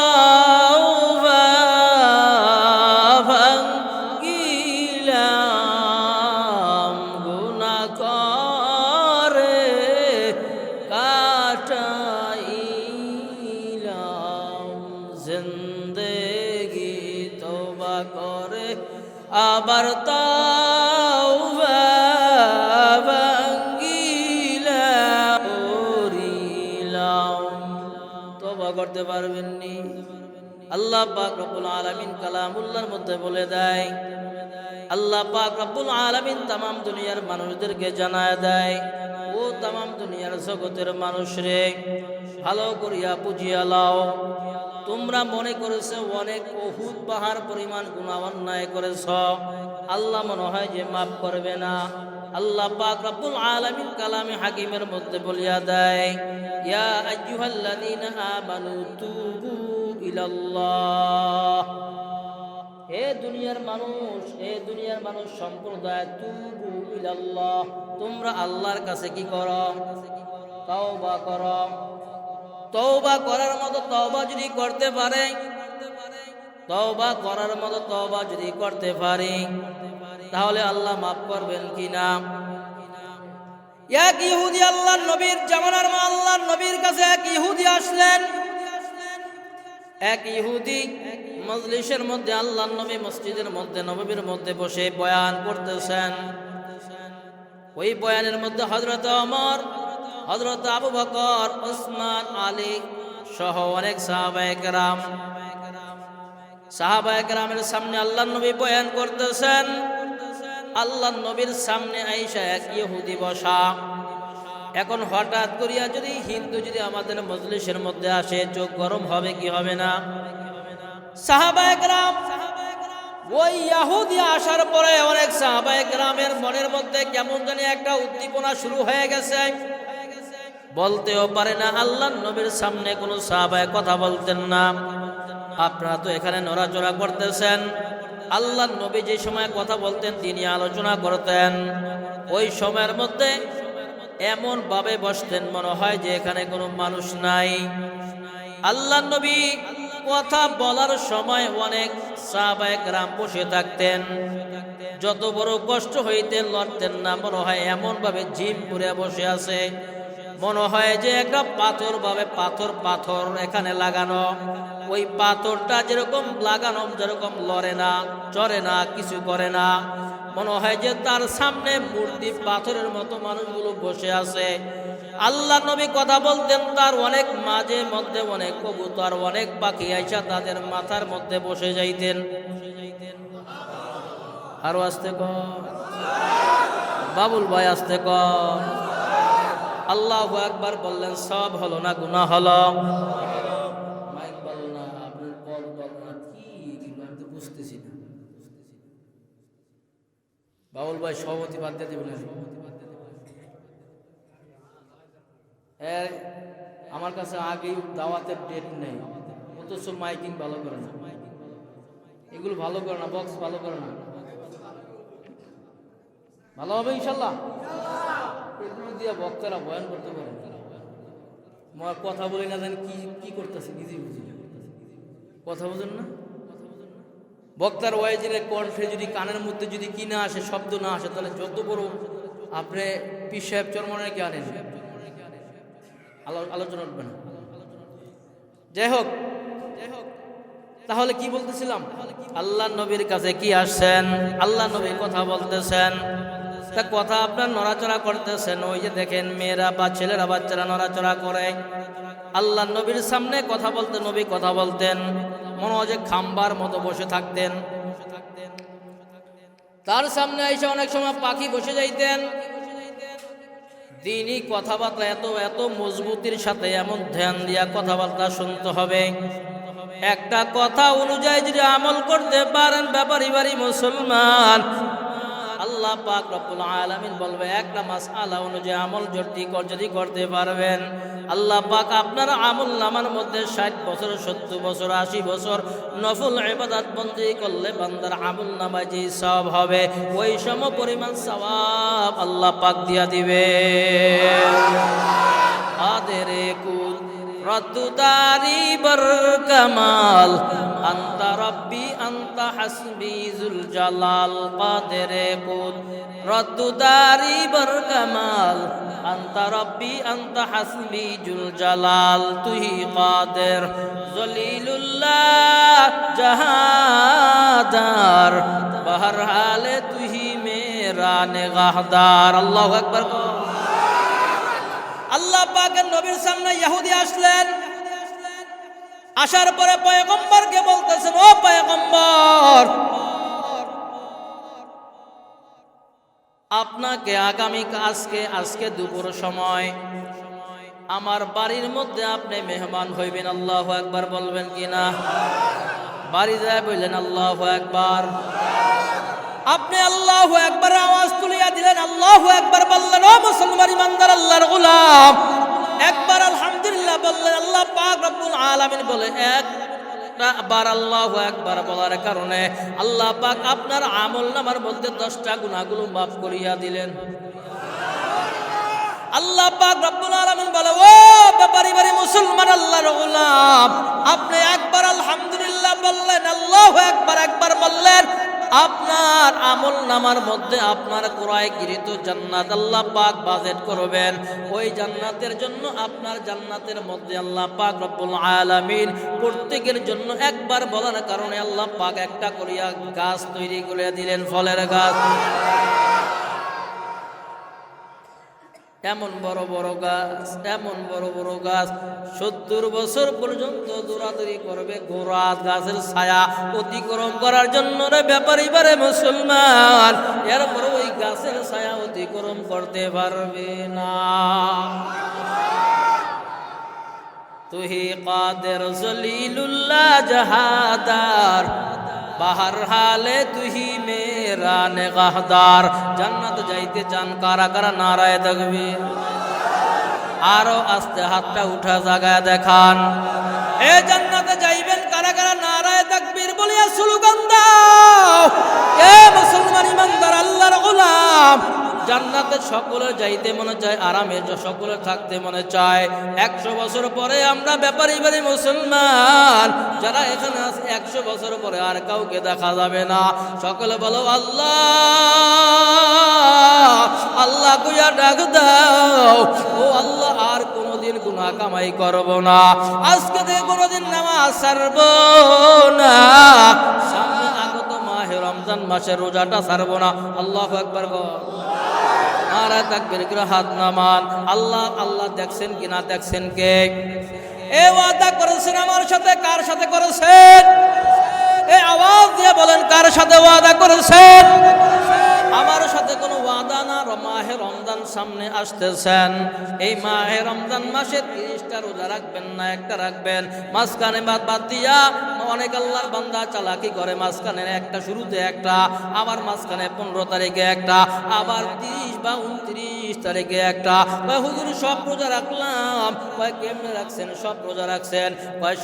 Speaker 1: ভাঙ্গিলাম গুনাহ করে কাটাইলাম জিন্দেগি তওবা করে আবার তওবা ভাঙ্গিলাম তওবা করতে পারবেননি আল্লাহ পাক রব্বুল আলামিন কালামুল্লাহর মধ্যে বলে দেয় আল্লাহ পাক রব্বুল আলামিন तमाम দুনিয়ার মানুষদেরকে জানায় দেয় ও तमाम দুনিয়ার জগতের মানুষ রে ভালো করিয়া বুঝিয়া লাও তোমরা মনে করেছো অনেক উহুদ পাহাড় পরিমাণ গুনাহ অন্যায় করেছো আল্লাহ মনে হয় যে মাফ করবে না আল্লাহ পাক রব্বুল আলামিন কালামে হাকিমের মধ্যে বলিয়া দেয় ইয়া আইয়ুহাল্লাযীনা আমানু তুবু ইলাল্লাহ হে দুনিয়ার মানুষ সম্প্রদায়, তুবু ইলাল্লাহ, তোমরা আল্লাহর কাছে কি করো? তওবা করো। তওবা করার মতো তওবা যদি করতে পারে, তওবা করার মতো তওবা যদি করতে পারি, তাহলে আল্লাহ মাফ করবেন কিনা? এক ইহুদি আল্লাহর নবীর জামানার আল্লাহর নবীর কাছে এক ইহুদি আসলেন। এক ইহুদি মজলিসের মধ্যে আল্লাহর নবী মসজিদের মধ্যে নববীর মধ্যে বসে বয়ান করতেছেন। ওই বয়ানের মধ্যে হযরত ওমর, হযরত আবু বকর, ওসমান, আলী সহ অনেক সাহাবায়ে কেরামের সামনে আল্লাহর নবী বয়ান করতেছেন। আল্লাহর নবীর সামনে আয়েশা এক ইহুদি বসা। এখন হঠাৎ করিয়া যদি হিন্দু যদি আমাদের মজলিসের মধ্যে আসে, চোখ গরম হবে কি হবে না? সাহাবায়ে কেরাম, ওই ইহুদি আসার পরে অনেক সাহাবায়ে কেরামের মনের মধ্যে কেমন জানি একটা উদ্দীপনা শুরু হয়ে গেছে। বলতেও পারে না, আল্লাহর নবীর সামনে কোনো সাহাবায়ে কথা বলতেন না। আপনারা তো এখানে নড়াচড়া করতেছেন। আল্লাহর নবী যে সময় কথা বলতেন, তিনি আলোচনা করতেন, ওই সময়ের মধ্যে এমন ভাবে বসতেন মনে হয় যে এখানে কোনো মানুষ নাই। আল্লাহর নবী কথা বলার সময় অনেক সাহাবায়ে কেরাম বসে থাকতেন। যত বড় কষ্ট হইতে লড়তেন না, মনে হয় এমন ভাবে জিম করে বসে আছে, মনে হয় যে একটা পাথর এখানে লাগানো। ওই পাথরটা যেরকম লাগানো, যেরকম লড়ে না, চড়ে না, কিছু করে না, মনে হয় যে তার সামনে মূর্তি পাথরের মতো মানুষগুলো বসে আছে। আল্লাহ নবী কথা বলতেন, তার অনেক মাঝে মধ্যে অনেক কবুতর, অনেক পাখি আইসা তাদের মাথার মধ্যে বসে যাইতেন। আরো আস্তে কর বাবুল ভাই, আস্তে কর। আল্লাহু আকবার বললেন, সব হলো না গুনাহ হলো? মাইক বল না, আপনার পদ বল না, কি আমি তো বুঝতেছি না। বাবুল ভাই সভাপতি বাদ দিয়ে দেবেন। আমার কাছে আগেই দাওয়াতের ডেট নেই, অথচ মাইকিং ভালো করে না, এগুলো ভালো করে না, বক্স ভালো করে না। ভালো হবে ইনশাল্লাহ। এগুলো দিয়ে বক্তারা বয়ান করতে পারে, কথা বলে না জানি কি করতেছে, নিজেই বুঝি না। কথা বোঝেন না? বক্তার ওয়াইজের কণ্ঠে যদি কানের মধ্যে যদি কি না আসে, শব্দ না আসে, তাহলে যত বড় আপনি পীর সাহেব চরমনের কি আনেন, আলোচনা উঠবে না। যাই হোক, তাহলে কি বলতেছিলাম? আল্লাহ নবীর কাছে কি আসছেন, আল্লাহ নবী কথা বলতেছেন, তা কথা আপনার নড়াচড়া করতেছেন। ওই যে দেখেন মেয়েরা বা ছেলেরা বাচ্চারা নড়াচড়া করে। আল্লাহ নবীর সামনে কথা বলতে, নবী কথা বলতেন, মনে হয় যে খাম্বার মতো বসে থাকতেন। তার সামনে এসে অনেক সময় পাখি বসে যাইতেন। দিনই কথাবার্তা এত মজবুতির সাথে এমন ধ্যান দিয়া কথাবার্তা শুনতে হবে। একটা কথা অনুযায়ী যদি আমল করতে পারেন, ব্যাপারী বাড়ি মুসলমান, আল্লাহ পাক রব্বুল আলামিন বলবে একটা মাসআলা অনুযায়ী আমল যদি করতে পারবেন, আল্লাহ পাক আপনার আমল নামার মধ্যে 60 বছর, 70 বছর, 80 বছর নফল ইবাদত বন্দেগী করলে বান্দার আমল নামায় যে সওয়াব হবে, ওই সম পরিমাণ সওয়াব আল্লাহ পাক দিয়া দিবে। আদেরে কুল রদ্দু দারি বর কামাল, আন্তা রব্বি আন্তা হাসবি জুল জালাল। কাদেরে কুল রদ্দু দারি বর কামাল, আন্তা রব্বি আন্তা হাসবি জুল জালাল। তুহি কাদের জলিলুল্লাহ জাহাদার, বহর হালে তুহি মেরা নিগাহদার। আল্লাহু আকবার। আল্লাহ পাকের নবীর সামনে ইহুদি আসলেন। আসার পরে পয়গম্বরকে বলতেছেন, ও পয়গম্বর, আপনাকে আগামী আজকে দুপুর সময় আমার বাড়ির মধ্যে আপনি মেহমান হইবেন। আল্লাহু আকবার বলবেন কিনা? বাড়ি যায় বললেন আল্লাহু আকবার। আপনি আল্লাহু আকবার আওয়াজ তুলিয়া দিলেন, আল্লাহু আকবার বললেন। ও মুসলমান ইমানদার আল্লাহর গোলাম, একবার আলহামদুলিল্লাহ বললেন। আল্লাহ পাক রব্বুল আলামিন বলে, একটা বার আল্লাহু আকবার বলার কারণে আল্লাহ পাক আপনার আমলনামার মধ্যে 10টা গুনাহগুলো মাফ করিয়া দিলেন। আল্লাহ পাক রব্বুল আলামিন বলে, ও ব্যাপারী বাড়ি মুসলমান আল্লাহর গোলাম, আপনি একবার আলহামদুলিল্লাহ বললেন, আল্লাহু আকবার একবার বললেন, আপনার আমলনামার মধ্যে আপনার ক্রয়কৃত জান্নাত আল্লাহ পাক বাজেট করবেন। ওই জান্নাতের জন্য আপনার জান্নাতের মধ্যে আল্লাহ পাক রব্বুল আলামিন প্রত্যেকের জন্য একবার বলার কারণে আল্লাহ পাক একটা করিয়া গাছ তৈরি করে দিলেন, ফলের গাছ। এমন বড় বড় গাছ, এমন বড় বড় গাছ 70 বছর পর্যন্ত দৌড়াদৌড়ি করবে ঘোড়া গাছের ছায়া অতিক্রম করার জন্য রে ব্যাপারী বারে মুসলমান, এরপর ওই গাছের ছায়া অতিক্রম করতে পারবে না। তুহি কাদের জলিলুল্লাহ জাহাদার, বাহার হালে তুহি মেরা নেগাহদার। জান্নাত যাইতে চান কারা কারা নারায়ে তাকবীর। আরো আস্তে হাতটা উঠা জায়গায় দেখান। এ জান্নাতে যাইবেন কারা কারা নারায়ে তাকবীর বলিয়া স্লোগান দাও। এ মুসলমান ইমানদার আল্লাহর গোলাম, জান্নাতে সকলে যাইতে মনে চায়, আরামে সকলে থাকতে মনে চায়। 100 বছর পরে আমরা ব্যাপারী বাড়ি মুসলমান যারা এখানে আছে, 100 বছর পরে আর কাউকে দেখা যাবে না। সকলে বলো আল্লাহ আল্লাহ কইয়া ডাক দাও, ও আল্লাহ আর কোনোদিন গুনাহ কামাই করব না, আজকে থেকে কোনোদিন নামাজ ছাড়ব না, সামনে আগত মাহে রমজান মাসের রোজাটা ছাড়ব না। আল্লাহু আকবার বল। নারায়ে তাকবীর করে হাত নামান। আল্লাহ আল্লাহ দেখছেন কিনা, দেখছেন কে? এ ওয়াদা করেছেন আমার সাথে, কার সাথে করেছেন? এ আওয়াজ দিয়ে বলেন, কার সাথে ওয়াদা করেছেন? আমার সাথে কোনো ওয়াদা না। মাহে রমজান সামনে আসতেছেন, এই মাহে রমজান মাসে 30টা রোজা রাখবেন না, একটা রাখবেন। মাঝখানে বাদ দিয়া অনেক আল্লাহর বান্দা চালাকি করে, মাঝখানে একটা, শুরুতে একটা, আবার মাঝখানে 15 তারিখে একটা, আবার 30 বা 29 তারিখে একটা। হুজুর সব রোজা রাখলাম। কেমনে রাখছেন? সব রোজা রাখছেন।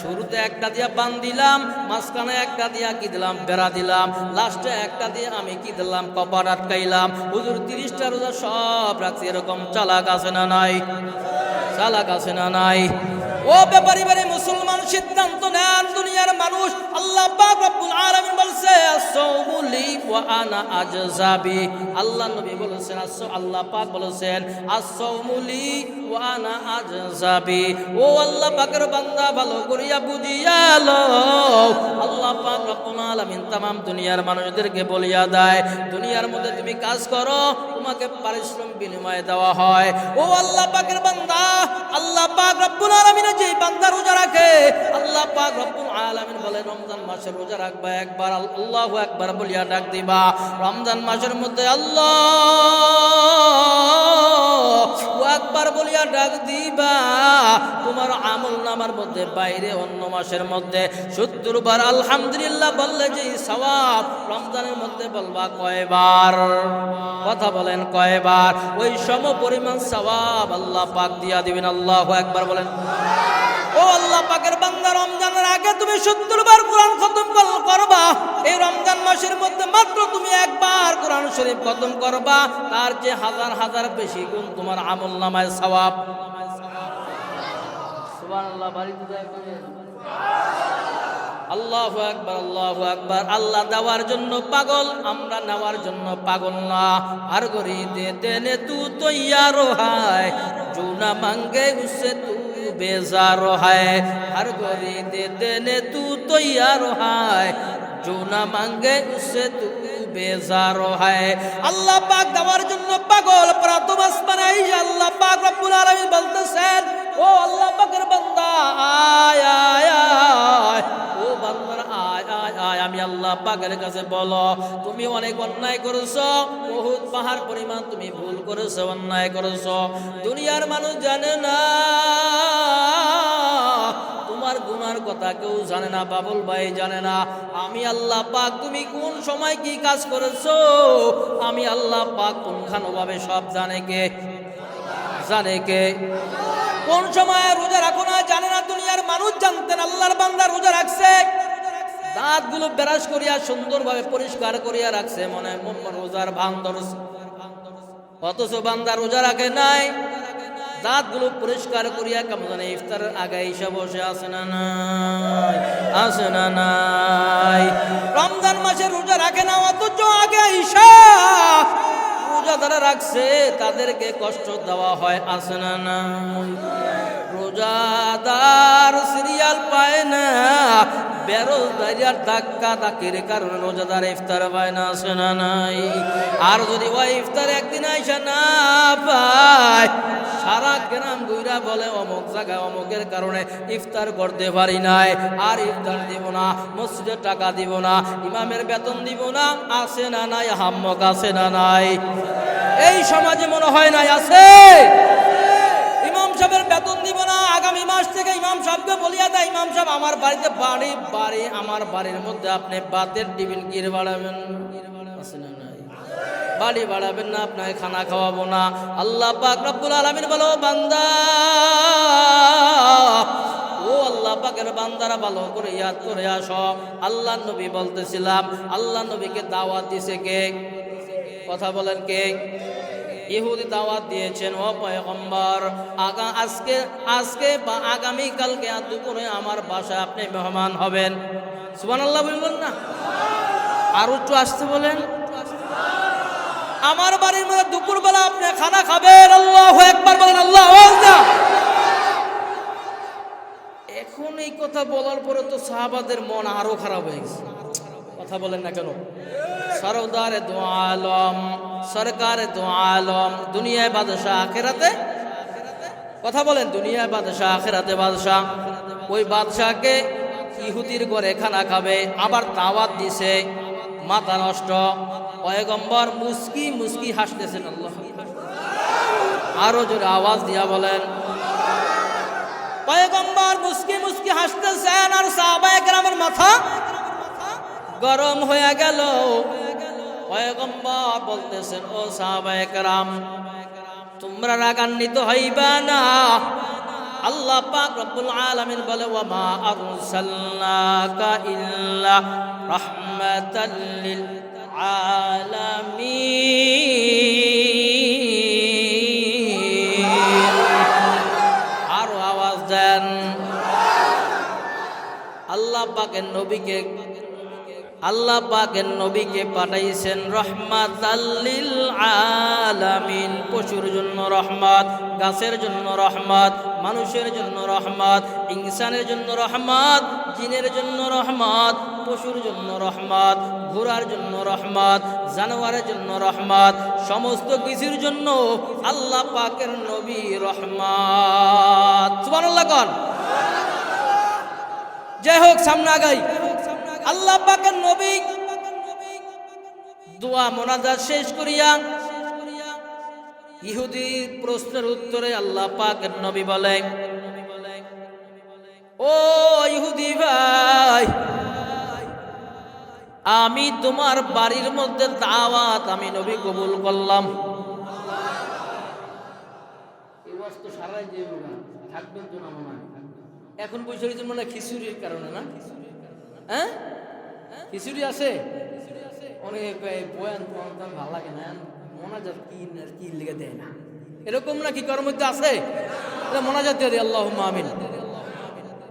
Speaker 1: শুরুতে একটা দিয়া বান দিলাম, মাঝখানে একটা দিয়া কি দিলাম? বেড়া দিলাম, লাস্টে একটা দিয়ে আমি কি দিলাম? কপাট আটকাইলাম। হুজুর 30টা রোজা সব রাখছি। এরকম চালাক আছে না নাই? চালাক আছে না নাই? ও ব্যাপারী বাড়ি মুসলমান, সিদ্ধান্ত নেন দুনিয়ার মানুষ। আল্লাহ পাক রব্বুল আলামিন বলছে as-সাওমু লি ওয়া আনা আজজাবি। আল্লাহ নবী বলেছেন, আল্লাহ পাক বলেছেন as-সাওমু লি ওয়া আনা আজজাবি। ও আল্লাহ পাকের বান্দা ভালো করিয়া বুঝিয়া লও, আল্লাহ পাক রব্বুল আলামিন तमाम দুনিয়ার মানুষদেরকে বলিয়া দেয়, দুনিয়ার মধ্যে তুমি কাজ করো, তোমাকে পারিশ্রমিক বিনিময়ে দেওয়া হয়। ও আল্লাহ পাকের বান্দা, আল্লাহ পাক রব্বুল আলামিন যে বান্দা রোজা রাখে, আল্লাহ পাক রব্বুল আলামিন বলে রমজান মাসে রোজা রাখবা, একবার আল্লাহু আকবার বলিয়া ডাক দিবা। রমজান মাসের মধ্যে আল্লাহু আকবার বলিয়া ডাক দিবা, তোমার আমলনামার মধ্যে বাইরে অন্য মাসের মধ্যে 70 বার আলহামদুলিল্লাহ বললে যে সওয়াব, রমজানের মধ্যে বলবা কয়বার? কথা বলেন কয়বার? ওই সম পরিমাণ সওয়াব আল্লাহ পাক দিয়া দিবেন। আল্লাহু আকবার বলেন। ও আল্লাহ পাকের বান্দা, রমজানের আগে তুমি 70 বার কোরআন খতম করবা। এই রমজান মাসের মধ্যে মাত্র তুমি একবার কোরআন শরীফ খতম করবা, তার যে হাজার হাজার বেশি গুণ তোমার আমলনামায় সওয়াব। সুবহানাল্লাহ। বাড়িতে যায় করেন আল্লাহু আকবার, আল্লাহু আকবার। আল্লাহ দেওয়ার জন্য পাগল, আমরা নেওয়ার জন্য পাগল না। আর গরি দে দেনে তু তৈয়ার হায়, जो ना मांगे उससे तू बेजार है। हर गोरी दे देने तू तैयार है, जो ना मांगे उससे तू बेजार है। আল্লাহ পাক দেওয়ার জন্য পাগল। প্রথম আসমানে আইসা আল্লাহ পাক রব্বুল আলামিন বলতেছেন, ও আল্লাহ পাকের বান্দা আয় আয় আয়, ও বান্দার আয় আয় আয়। আমি আল্লাহ পাকের কাছে বলো, তুমি অনেক অন্যায় করেছো, বহুত পাহাড় পরিমাণ তুমি ভুল করেছো, অন্যায় করেছো। দুনিয়ার মানুষ জানে না, তোমার গুনার কথা কেউ জানে না, বাবুল ভাই জানে না। আমি আল্লাহ পাক তুমি কোন সময় কি কাজ করেছো, আমি আল্লাহ পাক কোনখানভাবে সব জানে কে? জানে কে? কোন সময় রোজা রাখো না জানে না দুনিয়ার মানুষ, জানতেন আল্লাহর বান্দা রোজা রাখছে, দাঁতগুলো ব্রাশ করিয়া সুন্দরভাবে পরিষ্কার করিয়া রাখছে, মনে রোজার ভান ধরছে, অথচ বান্দা রোজা রাখে নাই। দাঁতগুলো পরিষ্কার করিয়া কেমন জানে ইফতারের আগে এসে বসে আছে না নাই, আছে না নাই। রমজান মাসে রোজা রাখে না, অথচ আগে ঈশা রোজা যারা রাখছে তাদেরকে কষ্ট দেওয়া হয়, আছে না নাই। রোজাদার সিরিয়াল পায় না, বেরোজগার ধাক্কা ধাক্কির কারণে রোজাদার ইফতার পায় না, আছে না নাই। আর যদি ওই ইফতার একদিন আইসা না পায়, সারা গ্রাম ঘুরা বলে অমুক জায়গায় অমুকের কারণে ইফতার করতে পারি নাই, আর ইফতার দিব না, মসজিদের টাকা দিব না, ইমামের বেতন দিব না, আছে না নাই। হাম্মক আছে না নাই? এই সমাজে মনে হয় নাই আছে। ইমাম সাহেবের বেতন দিব না, আগামী মাস থেকে ইমাম সাহেবকে বলিয়া দেয়, ইমাম সাহেব আমার বাড়িতে বাড়ি আমার বাড়ির মধ্যে আপনি বাতের টিফিন গির বাড়াবেন, আছে না নাই? বাড়ি বাড়াবেন না, আপনাকে খানা খাওয়াবো না। আল্লাহ পাক রব্বুল আলামিন বলো বান্দা, ও আল্লাহ পাকের বান্দারা ভালো করে ইয়াদ করে আসো। আল্লাহ নবী বলতেছিলাম, আল্লাহ নবীকে দাওয়াত দিছে কে? কথা বলেন কে? ইহুদি দাওয়াত দিয়েছেন, ও পয়গম্বর আজকে বা আগামী কালকে দুপুরে আমার বাসায় আপনি মেহমান হবেন। সুবহানাল্লাহ বলবেন না? আর একটু আসতে বলেন, আমার বাড়ির মধ্যে দুপুরবেলা আপনি খানা খাবেন। আল্লাহু আকবার বলেন, আল্লাহু আকবার। এখন এই কথা বলার পরে তো সাহাবাদের মন আরো খারাপ হয়ে গেছে। কথা বলেন না কেন? সরদারে দু আলম, সরকারে দু আলম, দুনিয়ায় বাদশাহ, আখেরাতে, কথা বলেন, দুনিয়ায় বাদশাহ আখেরাতে বাদশাহ। ওই বাদশাহকে ইহুদির ঘরে খানা খাবে, আবার দাওয়াত দিছে, মাথা নষ্ট। পয়গম্বর মুস্কি মুস্কি হাসতেছেন। আল্লাহ, আরো জোরে আওয়াজ দিয়া বলেন। পয়গম্বর মুস্কি মুস্কি হাসতেছেন, আর সাহাবায়ে কেরামের মাথা গরম হয়ে গেল। পয়গম্বর বলতেছেন, ও সাহাবায়ে কেরাম, তোমরা রাগান্বিত হইবা না। আল্লাহ পাক রব্বুল আলামিন বলে, ওয়া মা আরসালনাকা ইল্লা রাহমাতাল লিল আলামিন। আরো আওয়াজ দেন। আল্লাহ পাকের নবীকে পাঠাইছেন রহমাতাল লিল আলামিন। পশুর জন্য রহমত, গাছের জন্য রহমত, মানুষের জন্য রহমত, ইনসানের জন্য রহমত, জিনের জন্য রহমত, পশুর জন্য রহমত, ঘোড়ার জন্য রহমত, জানোয়ারের জন্য রহমত, সমস্ত কিছুর জন্য আল্লাহ পাকের নবী রহমত। সুবহানাল্লাহ কোন? যাই হোক, সামনে আগাই। আল্লাহ পাকের নবী দোয়া মোনাজাত শেষ করিয়া ইহুদি প্রশ্নের উত্তরে আল্লাহ পাকের নবী বলেন, ও ইহুদি ভাই, আমি তোমার বাড়ির মধ্যে দাওয়াত আমি নবী কবুল করলাম। এখন বসে রয়েছেন মনে খিচুড়ির কারণে না? হ্যাঁ, খিচুড়ি আছে অনেক, বয়ান ভালো লাগে না, মোনাজাত কি লিখে দেয় না, এরকম নাকি কার মধ্যে আছে? মোনাজাত দিয়ে দেয়, আল্লাহুম্মা আমিন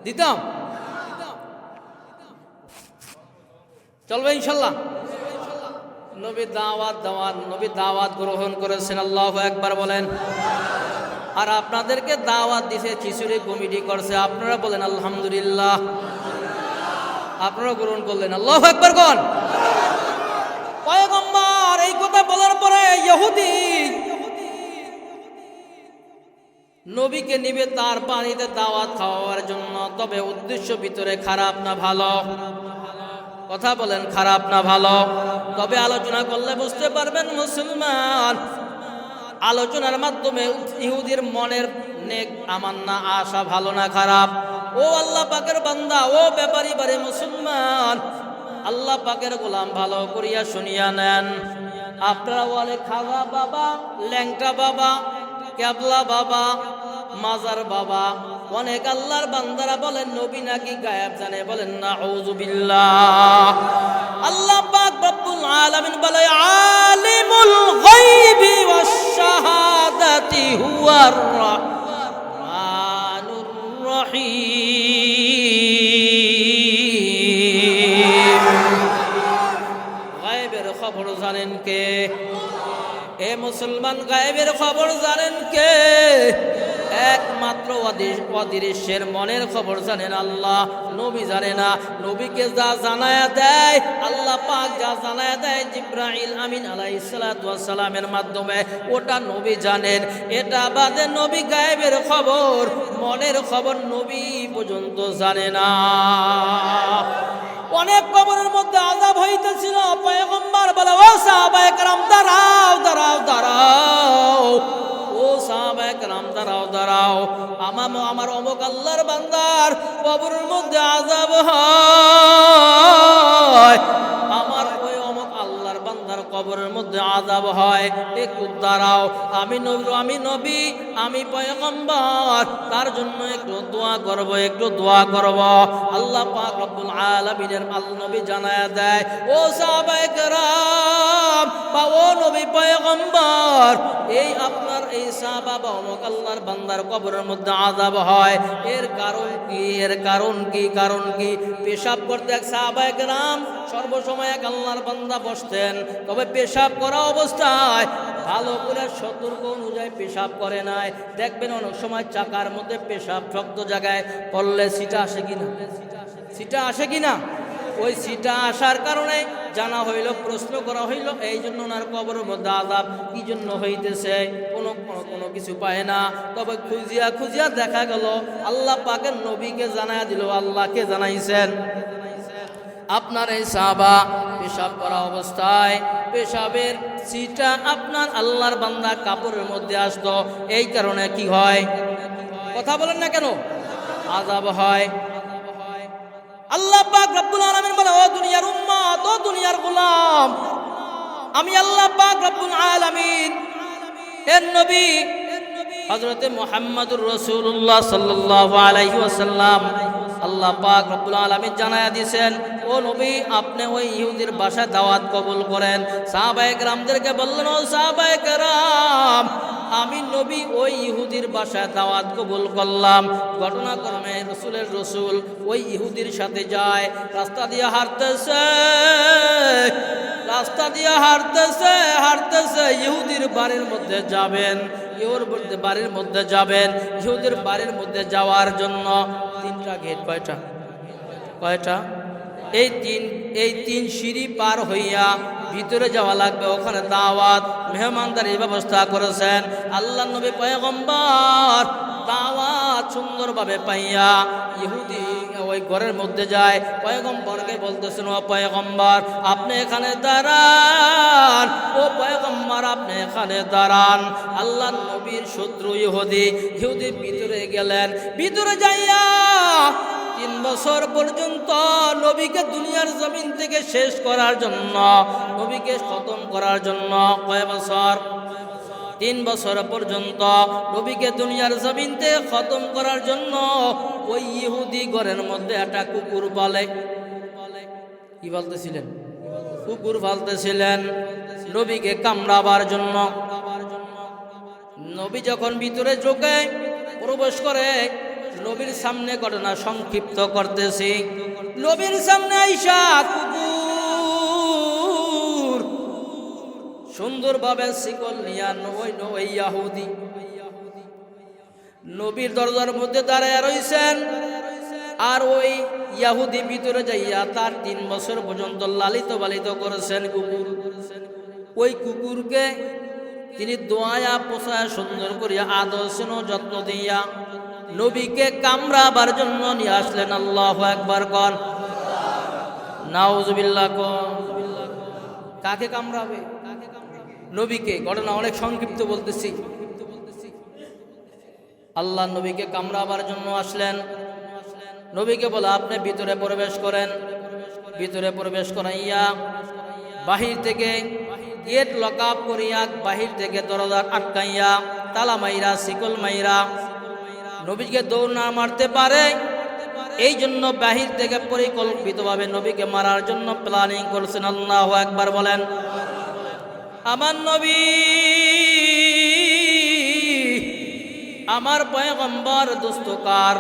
Speaker 1: দিতাম, চলবে ইনশাল্লাহ। নবী দাওয়াত গ্রহণ করেছেন। আল্লাহু আকবার বলেন। আর আপনাদেরকে দাওয়াত দিছে, খিচুড়ি কমিটি করছে, আপনারা বলেন আলহামদুলিল্লাহ। আপনারা গ্রহণ করলেন, আল্লাহু আকবার কোন? পয়গম্বর এই কথা বলার পরে ইহুদি নবীকে নিবে তার পানিতে দাওয়াত খাওয়ার জন্য। তবে উদ্দেশ্য ভিতরে খারাপ না ভালো? কথা বলেন, খারাপ না ভালো? তবে আলোচনা করলে বুঝতে পারবেন মুসলমান, আলোচনার মাধ্যমে ইহুদির মনের নেক আমান্না আশা ভালো না খারাপ। ও আল্লাহ পাকের বান্দা, ও ব্যাপারী বাড়ি মুসলমান, আল্লাহ পাকের গোলাম, ভালো করিয়া শুনিয়া নেন। আপনারা বলে খাওয়া বাবা, ল্যাংটা বাবা, ক্যাবলা বাবা, মাজার বাবা, অনেক আল্লাহর বান্দারা বলেন নবী নাকি গায়েব জানে, বলেন নাউযুবিল্লাহ। আল্লাহ পাক রব্বুল আলামিন বলে আলিমুল গায়বি ওয়াশ শাহাদাতি হুয়ার রহমানুর রহিম। গায়েবের খবর জানেন কে? এ মুসলমান, গায়েবের খবর জানেন কে? একমাত্র অদৃশ্যের মনের খবর জানেন আল্লাহ, নবী জানে না। নবীকে যা জানায়া দেয় আল্লাহ পাক, যা জানায়া দেয় জিবরাইল আমিন আলাইহিস সালাতু ওয়াস সালামের মাধ্যমে, ওটা নবী জানেন। এটা বাদে নবী গায়েবের খবর, মনের খবর নবী পর্যন্ত জানে না। অনেক কবরের মধ্যে আযাব হইতেছিল, পয়গম্বর বলে ও সাহাবায়ে কেরাম দাঁড়াও দাঁড়াও দাঁড়াও, ও সাহাবায়ে কেরাম দাঁড়াও দাঁড়াও, আমার অমুক আল্লাহর বান্দার কবরের মধ্যে আযাব হয়, আমার ওই অমুক আল্লাহর বান্দার কবরের মধ্যে আযাব হয়, একটু দাঁড়াও, আমি নবী আমি পয়গম্বর, তার জন্য একটু দোয়া করব, একটু দোয়া করব। আল্লাহ পাক রব্বুল আলামিনের নবী জানায়া দেয় ও সাহাবায়ে কেরাম বা ও নবী পয়গম্বর, এই আপনার এই সাহাবা বা অমুক আল্লাহর বান্দার কবরের মধ্যে আযাব হয়, এর কারণ কি? এর কারণ কি? কারণ কি? পেশাব করতে এক সাহাবায়ে কেরাম সর্বসময় এক আল্লাহর বান্দা বসতেন, তবে পেশাব করা অবস্থায় ভালো করে সতর্ক অনুযায়ী পেশাব করে নাই। দেখবেন অনেক সময় চাকার মধ্যে পেশাব শক্ত জায়গায় পড়লে সিটা আসে কিনা, সিটা আসে কিনা, ওই সিটা আসার কারণে জানা হইল, প্রশ্ন করা হইল, এই জন্য ওনার কবরের মধ্যে আযাব কি জন্য হইতেছে, কোনো কিছু পায় না। তবে খুঁজিয়া খুঁজিয়া দেখা গেল আল্লাহ পাকের নবীকে জানায়া দিল, আল্লাহকে জানাইছেন আপনার এই সাহাবা পেশাব করা অবস্থায় পেশাবের সিটা আপনার আল্লাহর বান্দা কাপড়ের মধ্যে আসতো, এই কারণে কি হয়? কথা বলেন না কেন? আযাব হয়। আল্লাহ পাক রব্বুল আলামিন বলে ও দুনিয়ার উম্মত, ও দুনিয়ার গোলাম, আমি আল্লাহ পাক রব্বুল আলামিন এর নবী হযরতে মুহাম্মদুর রাসূলুল্লাহ সাল্লাল্লাহু আলাইহি ওয়াসাল্লাম, আল্লাহ পাক রব্বুল আলামিন জানায়া দিয়েছেন ও নবী আপনি ওই ইহুদির বাসায় দাওয়াত কবুল করেন। সাহাবায়ে কেরামদেরকে বললেন ও সাহাবায়ে কেরাম, আমি নবী ওই ইহুদির বাসায় দাওয়াত কবুল করলাম। ঘটনাক্রমে রসুলের রসুল ওই ইহুদির সাথে যায়, রাস্তা দিয়ে হাঁটতেছে, রাস্তা দিয়ে হাঁটতেছে হাঁটতেছে, ইহুদির বাড়ির মধ্যে যাবেন, ইহুদির বাড়ির মধ্যে যাবেন। ইহুদির বাড়ির মধ্যে যাওয়ার জন্য তিনটা গেট। কয়টা? কয়টা? এই তিন সিঁড়ি পার হইয়া ভিতরে যাওয়া লাগবে, ওখানে দাওয়াত মেহমানদারির ব্যবস্থা করেছেন আল্লাহ নবী পয়গম্বর। দাওয়াত সুন্দরভাবে পাইয়া ইহুদি ওই ঘরের মধ্যে যায়, পয়গম্বরকে বলতেছেন ও পয়গম্বর আপনি এখানে দাঁড়ান, ও পয়গম্বর আপনি এখানে দাঁড়ান। আল্লাহ নবীর শত্রু ইহুদি ভিতরে গেলেন, ভিতরে যাইয়া 3 বছর পর্যন্ত নবীকে দুনিয়ার জমিন থেকে শেষ করার জন্য, নবীকে খতম করার জন্য, কয় বছর? 3 বছর পর্যন্ত নবীকে দুনিয়ার জমিন থেকে খতম করার জন্য ওই ইহুদি ঘরের মধ্যে একটা কুকুর পালে। কি বলতেছিলেন? কুকুর পালতেছিলেন নবীকে কামড়াবার জন্য। নবী যখন ভিতরে ঢোকে, প্রবেশ করে, নবীর সামনে ঘটনা সংক্ষিপ্ত করতেছি। নবীর সামনে আইসা কুকুর সুন্দরভাবে শিকল নিয়া ওই ইহুদি নবীর দরজার মধ্যে দাঁড়ায় রইছেন, আর ওই ইহুদি ভিতরে যাইয়া তার 3 বছর পর্যন্ত লালিত পালিত করেছেন কুকুর। ওই কুকুরকে তিনি দোয়া পোষায় সুন্দর করিয়া আদর স্নেহ যত্ন দিয়া নবীকে কামড়াবার জন্য নিয়ে আসলেন। আল্লাহু আকবার কর, নাউজুবিল্লাহ কর। কাকে কামড়াবে? নবীকে। ঘটনা অনেক সংক্ষিপ্ত বলতেছি। আল্লাহ নবীকে কামড়াবার জন্য আসলেন। নবীকে বলে আপনি ভিতরে প্রবেশ করেন। ভিতরে প্রবেশ করাইয়া বাহির থেকে গেট লক আপ করিয়া, বাহির থেকে দরজা আটকাইয়া, তালা মাইরা, শিকল মাইরা নবীকে দৌড় না মারতে পারে, এই জন্য বাহির থেকে পরিকল্পিতভাবে নবীকে মারার জন্য প্ল্যানিং করছেন। আল্লাহু আকবার বলেন। আমার নবী, আমার পয়গম্বর দোস্তকার